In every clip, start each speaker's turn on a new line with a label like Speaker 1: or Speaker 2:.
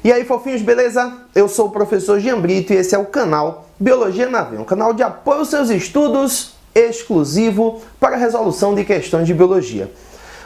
Speaker 1: E aí, fofinhos, beleza? Eu sou o professor Jean Brito e esse é o canal Biologia na Veia, um canal de apoio aos seus estudos exclusivo para a resolução de questões de biologia.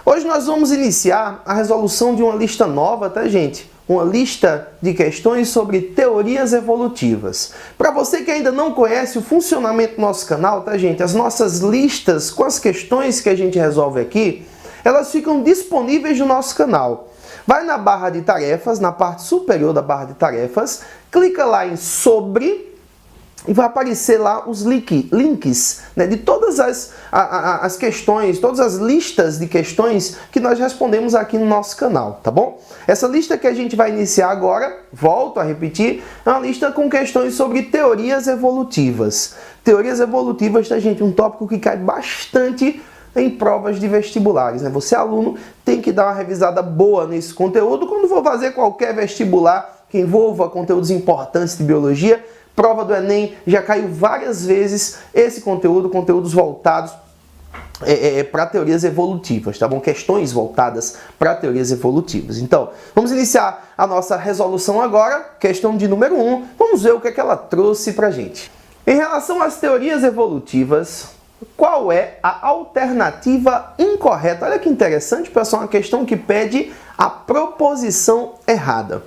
Speaker 1: Hoje nós vamos iniciar a resolução de uma lista nova, tá, gente? Uma lista de questões sobre teorias evolutivas. Para você que ainda não conhece o funcionamento do nosso canal, tá, gente? As nossas listas com as questões que a gente resolve aqui, elas ficam disponíveis no nosso canal. Vai na barra de tarefas, na parte superior da barra de tarefas, clica lá em sobre e vai aparecer lá os links, né, de todas as questões, todas as listas de questões que nós respondemos aqui no nosso canal, tá bom? Essa lista que a gente vai iniciar agora, volto a repetir, é uma lista com questões sobre teorias evolutivas. Teorias evolutivas, tá, gente? Um tópico que cai bastante em provas de vestibulares, né? Você, aluno, tem que dar uma revisada boa nesse conteúdo quando for fazer qualquer vestibular que envolva conteúdos importantes de biologia. Prova do Enem já caiu várias vezes esse conteúdo, conteúdos voltados para teorias evolutivas, tá bom? Questões voltadas para teorias evolutivas. Então, vamos iniciar a nossa resolução agora, questão de número 1. Vamos ver o que é que ela trouxe para a gente. Em relação às teorias evolutivas, qual é a alternativa incorreta? Olha que interessante, pessoal, uma questão que pede a proposição errada.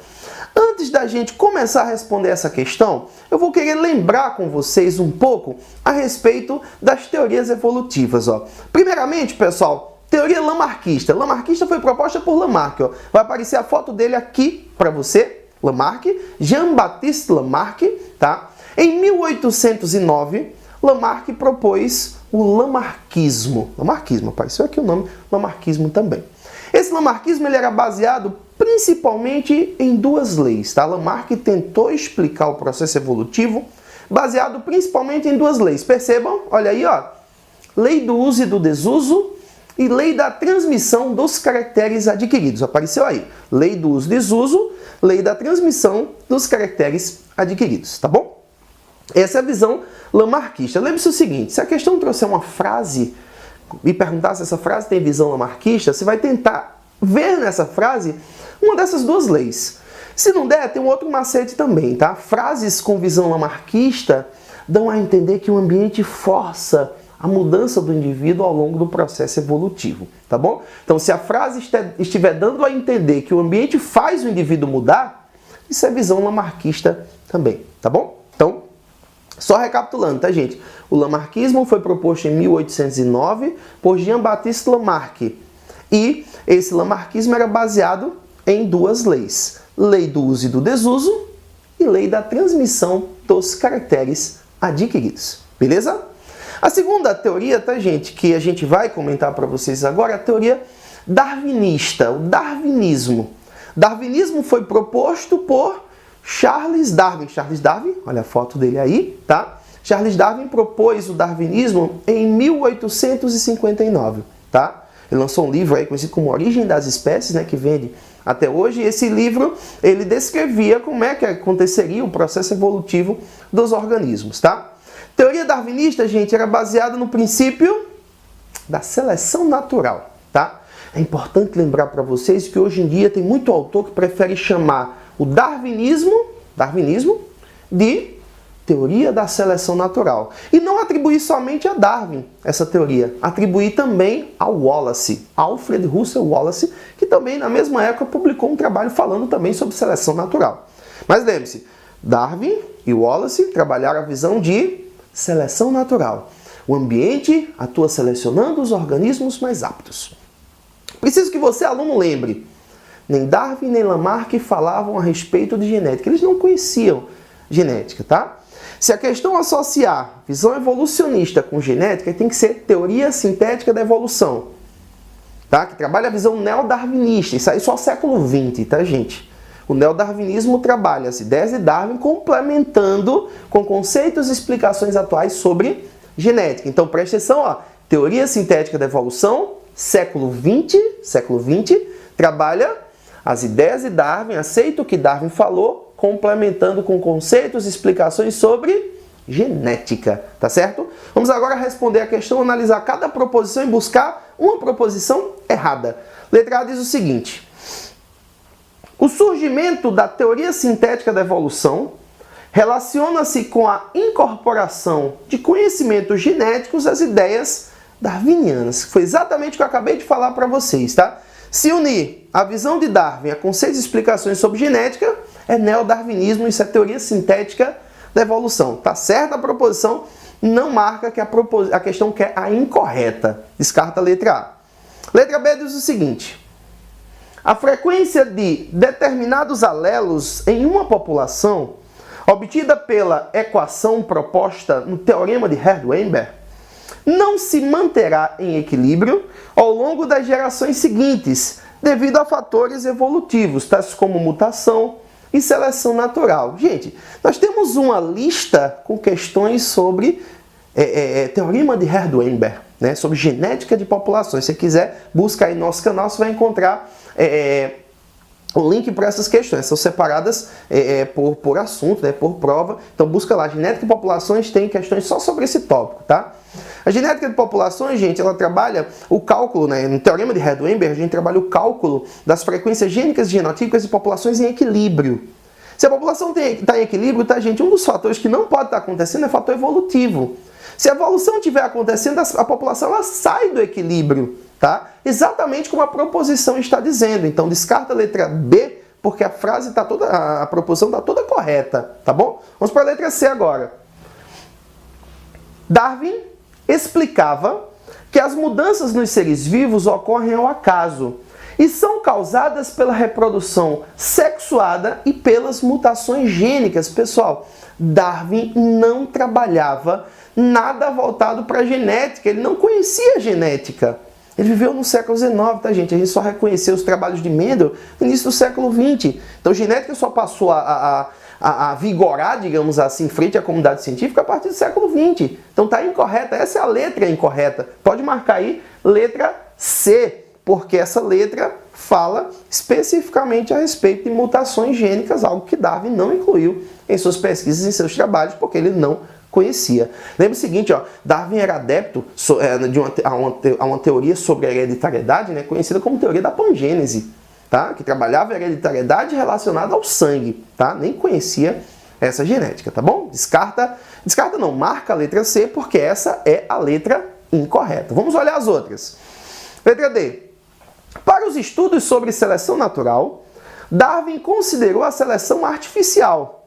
Speaker 1: Antes da gente começar a responder essa questão, eu vou querer lembrar com vocês um pouco a respeito das teorias evolutivas. Primeiramente, pessoal, teoria lamarckista. Lamarckista foi proposta por Lamarck. Vai aparecer a foto dele aqui para você. Lamarck, Jean-Baptiste Lamarck, tá? Em 1809, Lamarck propôs o lamarckismo. Lamarckismo, apareceu aqui o nome, lamarckismo também. Esse lamarckismo ele era baseado principalmente em duas leis, tá? Lamarck tentou explicar o processo evolutivo baseado principalmente em duas leis. Percebam, olha aí, ó, lei do uso e do desuso e lei da transmissão dos caracteres adquiridos. Apareceu aí, lei do uso e desuso, lei da transmissão dos caracteres adquiridos, tá bom? Essa é a visão lamarckista. Lembre-se o seguinte, se a questão trouxer uma frase e perguntar se essa frase tem visão lamarckista, você vai tentar ver nessa frase uma dessas duas leis. Se não der, tem um outro macete também, tá? Frases com visão lamarckista dão a entender que o ambiente força a mudança do indivíduo ao longo do processo evolutivo, tá bom? Então, se a frase estiver dando a entender que o ambiente faz o indivíduo mudar, isso é visão lamarckista também, tá bom? Então, só recapitulando, tá, gente? O lamarckismo foi proposto em 1809 por Jean-Baptiste Lamarck. E esse lamarckismo era baseado em duas leis. Lei do uso e do desuso e lei da transmissão dos caracteres adquiridos. Beleza? A segunda teoria, tá, gente, que a gente vai comentar para vocês agora, é a teoria darwinista, o darwinismo. Darwinismo foi proposto por Charles Darwin. Charles Darwin, olha a foto dele aí, tá? Charles Darwin propôs o darwinismo em 1859, tá? Ele lançou um livro aí conhecido como Origem das Espécies, né, que vende até hoje. E esse livro, ele descrevia como é que aconteceria o processo evolutivo dos organismos, tá? Teoria darwinista, gente, era baseada no princípio da seleção natural, tá? É importante lembrar para vocês que hoje em dia tem muito autor que prefere chamar o darwinismo de teoria da seleção natural. E não atribuir somente a Darwin essa teoria, atribuir também ao Wallace, Alfred Russel Wallace, que também na mesma época publicou um trabalho falando também sobre seleção natural. Mas lembre-se, Darwin e Wallace trabalharam a visão de seleção natural. O ambiente atua selecionando os organismos mais aptos. Preciso que você, aluno, lembre, nem Darwin nem Lamarck falavam a respeito de genética. Eles não conheciam genética, tá? Se a questão associar visão evolucionista com genética, tem que ser teoria sintética da evolução, tá? Que trabalha a visão neodarwinista. Isso aí só século XX, tá, gente? O neodarwinismo trabalha as ideias de Darwin complementando com conceitos e explicações atuais sobre genética. Então, preste atenção, ó, teoria sintética da evolução, século XX, trabalha as ideias de Darwin, aceita o que Darwin falou, complementando com conceitos e explicações sobre genética, tá certo? Vamos agora responder a questão, analisar cada proposição e buscar uma proposição errada. Letra A diz o seguinte: O surgimento da teoria sintética da evolução relaciona-se com a incorporação de conhecimentos genéticos às ideias darwinianas. Foi exatamente o que eu acabei de falar para vocês, tá? Se unir a visão de Darwin a conceitos e explicações sobre genética, é neodarwinismo, isso é teoria sintética da evolução. Tá certa a proposição, não marca que a questão que é a incorreta. Descarta a letra A. Letra B diz o seguinte: a frequência de determinados alelos em uma população, obtida pela equação proposta no teorema de Herd-Weinberg, não se manterá em equilíbrio ao longo das gerações seguintes, devido a fatores evolutivos, tais como mutação e seleção natural. Gente, nós temos uma lista com questões sobre teorema de Herd-Weinberg, né, sobre genética de populações. Se você quiser, busca aí no nosso canal, você vai encontrar o link para essas questões. São separadas por assunto, né, por prova. Então busca lá, genética de populações, tem questões só sobre esse tópico, tá? A genética de populações, gente, ela trabalha o cálculo, né, no teorema de Herd-Weinberg, a gente trabalha o cálculo das frequências gênicas e genotípicas de populações em equilíbrio. Se a população está em equilíbrio, tá, gente, um dos fatores que não pode estar acontecendo é o fator evolutivo. Se a evolução estiver acontecendo, a população ela sai do equilíbrio, tá? Exatamente como a proposição está dizendo. Então descarta a letra B, porque a frase está toda, a proposição está toda correta, tá bom? Vamos para a letra C agora. Darwin explicava que as mudanças nos seres vivos ocorrem ao acaso e são causadas pela reprodução sexuada e pelas mutações gênicas. Pessoal, Darwin não trabalhava nada voltado para a genética, ele não conhecia a genética. Ele viveu no século XIX, tá, gente? A gente só reconheceu os trabalhos de Mendel no início do século XX. Então, genética só passou a vigorar, digamos assim, frente à comunidade científica a partir do século XX. Então, tá incorreta. Essa é a letra incorreta. Pode marcar aí, letra C, porque essa letra fala especificamente a respeito de mutações gênicas, algo que Darwin não incluiu em suas pesquisas, em seus trabalhos, porque ele não conhecia. Lembra o seguinte, ó, Darwin era adepto a uma teoria sobre a hereditariedade, né, conhecida como teoria da pangênese, tá? Que trabalhava a hereditariedade relacionada ao sangue, tá? Nem conhecia essa genética, tá bom? Descarta não, marca a letra C, porque essa é a letra incorreta. Vamos olhar as outras. Letra D. Para os estudos sobre seleção natural, Darwin considerou a seleção artificial,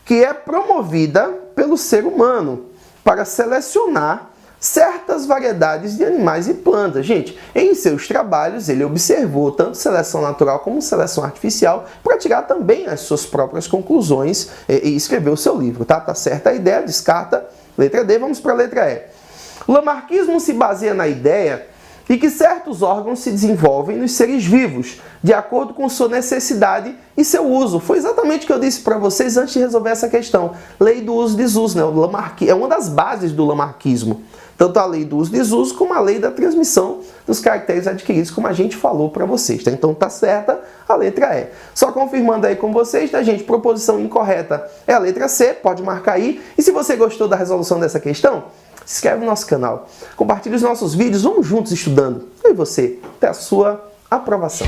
Speaker 1: que é promovida pelo ser humano para selecionar certas variedades de animais e plantas. Gente, em seus trabalhos ele observou tanto seleção natural como seleção artificial para tirar também as suas próprias conclusões e escrever o seu livro, tá? Tá certa a ideia, descarta letra D, vamos para a letra E. O lamarckismo se baseia na ideia de que certos órgãos se desenvolvem nos seres vivos, de acordo com sua necessidade e seu uso. Foi exatamente o que eu disse para vocês antes de resolver essa questão. Lei do uso e desuso, né? É uma das bases do lamarckismo. Tanto a lei do uso e desuso, como a lei da transmissão dos caracteres adquiridos, como a gente falou para vocês. Tá? Então tá certa a letra E. Só confirmando aí com vocês, tá, gente? Proposição incorreta é a letra C, pode marcar aí. E se você gostou da resolução dessa questão, se inscreve no nosso canal, compartilhe os nossos vídeos, vamos juntos estudando. Eu e você, até a sua aprovação.